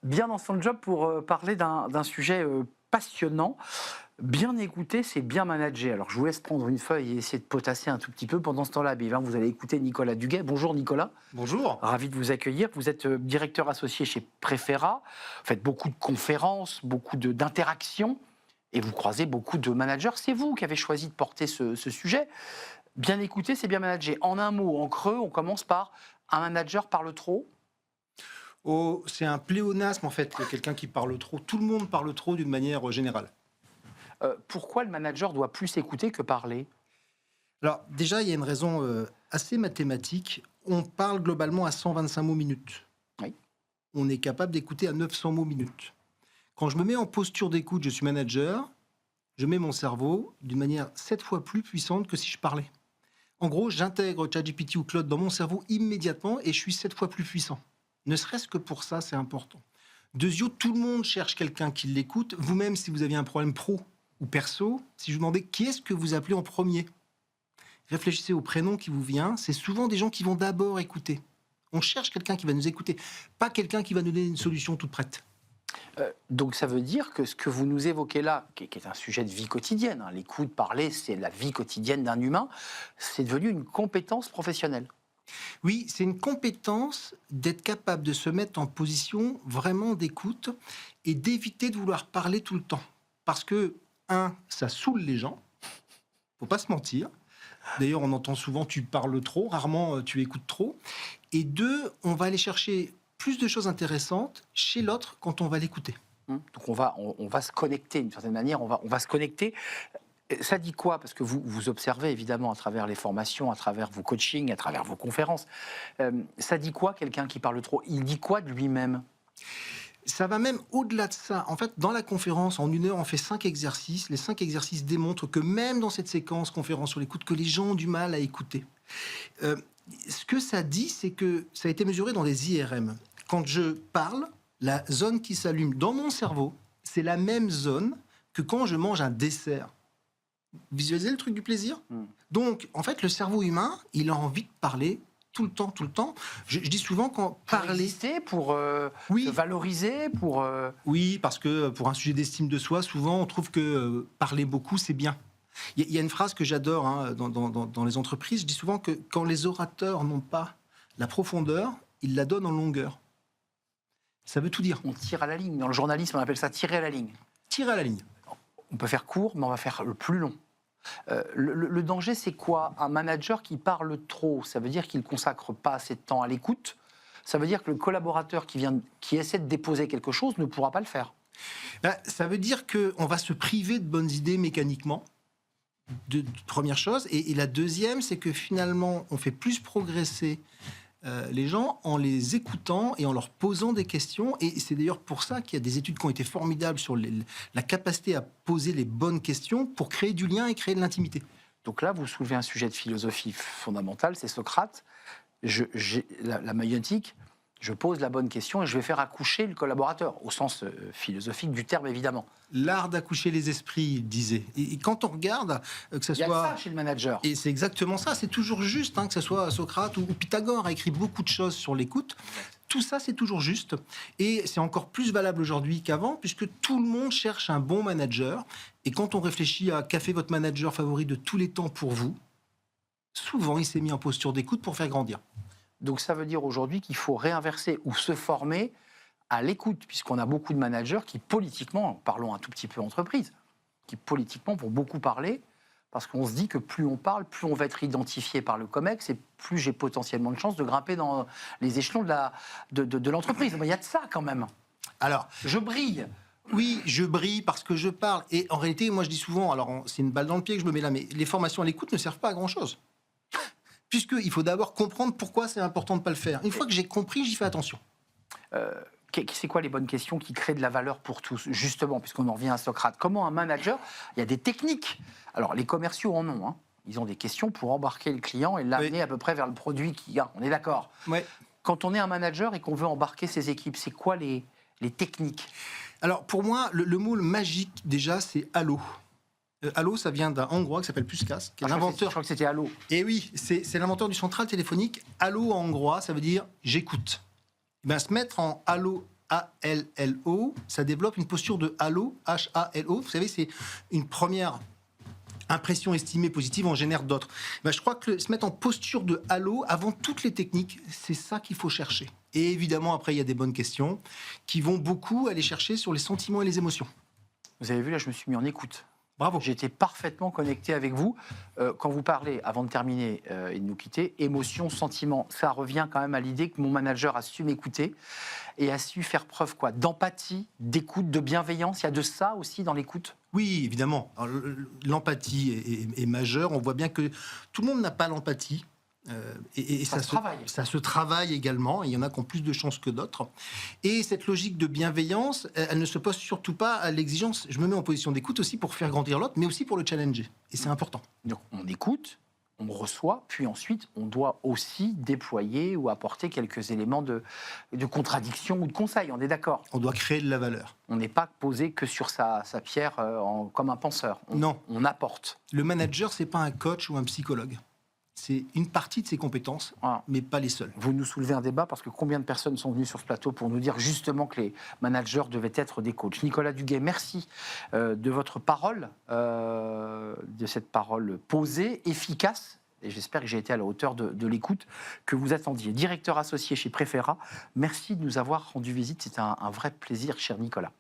Bien dans son job pour parler d'un sujet passionnant. Bien écouter, c'est bien manager. Alors, je vous laisse prendre une feuille et essayer de potasser un tout petit peu. Pendant ce temps-là, vous allez écouter Nicolas Duguay. Bonjour Nicolas. Bonjour. Ravi de vous accueillir. Vous êtes directeur associé chez Prefera. Vous faites beaucoup de conférences, beaucoup d'interactions et vous croisez beaucoup de managers. C'est vous qui avez choisi de porter ce sujet. Bien écouter, c'est bien manager. En un mot, en creux, on commence par un manager parle trop. Oh, c'est un pléonasme en fait, quelqu'un qui parle trop. Tout le monde parle trop d'une manière générale. Pourquoi le manager doit plus écouter que parler? Alors déjà, il y a une raison assez mathématique. On parle globalement à 125 mots minute. Oui. On est capable d'écouter à 900 mots minute. Quand je me mets en posture d'écoute, je suis manager, je mets mon cerveau d'une manière 7 fois plus puissante que si je parlais. En gros, j'intègre ChatGPT ou Claude dans mon cerveau immédiatement et je suis 7 fois plus puissant. Ne serait-ce que pour ça, c'est important. Deuxièmement, tout le monde cherche quelqu'un qui l'écoute. Vous-même, si vous aviez un problème pro ou perso, si je vous demandais qui est-ce que vous appelez en premier, réfléchissez au prénom qui vous vient. C'est souvent des gens qui vont d'abord écouter. On cherche quelqu'un qui va nous écouter, pas quelqu'un qui va nous donner une solution toute prête. Donc ça veut dire que ce que vous nous évoquez là, qui est un sujet de vie quotidienne, l'écoute, parler, c'est la vie quotidienne d'un humain, c'est devenu une compétence professionnelle. Oui, c'est une compétence d'être capable de se mettre en position vraiment d'écoute et d'éviter de vouloir parler tout le temps. Parce que, ça saoule les gens, faut pas se mentir. D'ailleurs, on entend souvent tu parles trop, rarement tu écoutes trop. Et deux, on va aller chercher plus de choses intéressantes chez l'autre quand on va l'écouter. Donc on va se connecter d'une certaine manière, on va se connecter. Ça dit quoi? Parce que vous observez évidemment à travers les formations, à travers vos coachings, à travers vos conférences. Ça dit quoi quelqu'un qui parle trop? Il dit quoi de lui-même? Ça va même au-delà de ça. En fait, dans la conférence, en 1 heure, on fait 5 exercices. Les 5 exercices démontrent que même dans cette séquence conférence sur l'écoute, que les gens ont du mal à écouter. Ce que ça dit, c'est que ça a été mesuré dans les IRM. Quand je parle, la zone qui s'allume dans mon cerveau, c'est la même zone que quand je mange un dessert. Visualisez le truc du plaisir. Donc, en fait, le cerveau humain, il a envie de parler tout le temps, tout le temps. Je dis souvent quand parler... Exister, pour Oui. se valoriser, pour... Oui, parce que pour un sujet d'estime de soi, souvent, on trouve que parler beaucoup, c'est bien. Il y a une phrase que j'adore dans les entreprises. Je dis souvent que quand les orateurs n'ont pas la profondeur, ils la donnent en longueur. Ça veut tout dire. On tire à la ligne. Dans le journalisme, on appelle ça tirer à la ligne. Tirer à la ligne. On peut faire court, mais on va faire le plus long. Le danger, c'est quoi? Un manager qui parle trop, ça veut dire qu'il ne consacre pas assez de temps à l'écoute. Ça veut dire que le collaborateur qui essaie de déposer quelque chose ne pourra pas le faire. Ça veut dire qu'on va se priver de bonnes idées mécaniquement, première chose. Et la deuxième, c'est que finalement, on fait plus progresser les gens en les écoutant et en leur posant des questions. Et c'est d'ailleurs pour ça qu'il y a des études qui ont été formidables sur la capacité à poser les bonnes questions pour créer du lien et créer de l'intimité. Donc là, vous soulevez un sujet de philosophie fondamentale, c'est Socrate. La maïotique, je pose la bonne question et je vais faire accoucher le collaborateur, au sens philosophique du terme, évidemment. L'art d'accoucher les esprits, il disait. Et quand on regarde, que ça soit... Il y a ça chez le manager. Et c'est exactement ça, c'est toujours juste, que ce soit Socrate ou Pythagore a écrit beaucoup de choses sur l'écoute. Tout ça, c'est toujours juste. Et c'est encore plus valable aujourd'hui qu'avant, puisque tout le monde cherche un bon manager. Et quand on réfléchit à qu'a fait votre manager favori de tous les temps pour vous, souvent, il s'est mis en posture d'écoute pour faire grandir. Donc ça veut dire aujourd'hui qu'il faut réinverser ou se former à l'écoute, puisqu'on a beaucoup de managers qui politiquement, parlons un tout petit peu entreprise, qui politiquement vont beaucoup parler, parce qu'on se dit que plus on parle, plus on va être identifié par le COMEX, et plus j'ai potentiellement de chances de grimper dans les échelons de l'entreprise. Il y a de ça quand même. Alors, je brille. Oui, je brille parce que je parle. Et en réalité, moi je dis souvent, alors c'est une balle dans le pied que je me mets là, mais les formations à l'écoute ne servent pas à grand-chose. Puisqu'il faut d'abord comprendre pourquoi c'est important de ne pas le faire. Une fois que j'ai compris, j'y fais attention. C'est quoi les bonnes questions qui créent de la valeur pour tous? Justement, puisqu'on en revient à Socrate. Comment un manager... Il y a des techniques. Alors, les commerciaux en ont. Ils ont des questions pour embarquer le client et l'amener à peu près vers le produit qu'il y a. On est d'accord? Ouais. Quand on est un manager et qu'on veut embarquer ses équipes, c'est quoi les techniques? Alors, pour moi, le mot magique, déjà, c'est « allô ». Allo, ça vient d'un Hongrois qui s'appelle Puskás, qui est l'inventeur. Je crois que c'était Allo. Et oui, c'est l'inventeur du central téléphonique. Allo en hongrois, ça veut dire j'écoute. Se mettre en allo H-A-L-L-O, ça développe une posture de halo, H-A-L-O. Vous savez, c'est une première impression estimée positive en génère d'autres. Ben, je crois que se mettre en posture de halo avant toutes les techniques, c'est ça qu'il faut chercher. Et évidemment, après, il y a des bonnes questions qui vont beaucoup aller chercher sur les sentiments et les émotions. Vous avez vu, là, je me suis mis en écoute. Bravo. J'étais parfaitement connecté avec vous. Quand vous parlez, avant de terminer et de nous quitter, émotion, sentiment, ça revient quand même à l'idée que mon manager a su m'écouter et a su faire preuve d'empathie, d'écoute, de bienveillance. Il y a de ça aussi dans l'écoute. Oui, évidemment. Alors, l'empathie est majeure. On voit bien que tout le monde n'a pas l'empathie. Et Ça se travaille. Ça se travaille également. Il y en a qui ont plus de chances que d'autres. Et cette logique de bienveillance, elle ne se pose surtout pas à l'exigence. Je me mets en position d'écoute aussi pour faire grandir l'autre, mais aussi pour le challenger. Et c'est important. Donc on écoute, on reçoit, puis ensuite on doit aussi déployer ou apporter quelques éléments de contradiction ou de conseil. On est d'accord. On doit créer de la valeur. On n'est pas posé que sur sa pierre comme un penseur. Non. On apporte. Le manager, c'est pas un coach ou un psychologue. C'est une partie de ses compétences, Voilà. mais pas les seules. Vous nous soulevez un débat parce que combien de personnes sont venues sur ce plateau pour nous dire justement que les managers devaient être des coachs. Nicolas Duguay, merci de votre parole, de cette parole posée, efficace. Et j'espère que j'ai été à la hauteur de l'écoute que vous attendiez. Directeur associé chez Préfera, merci de nous avoir rendu visite. C'était un vrai plaisir, cher Nicolas.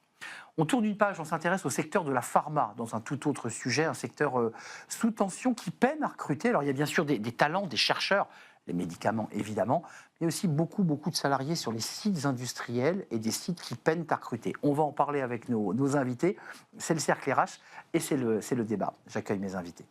On tourne une page, on s'intéresse au secteur de la pharma, dans un tout autre sujet, un secteur sous tension qui peine à recruter. Alors il y a bien sûr des talents, des chercheurs, les médicaments évidemment, mais aussi beaucoup de salariés sur les sites industriels et des sites qui peinent à recruter. On va en parler avec nos invités. C'est le cercle RH et c'est le débat. J'accueille mes invités.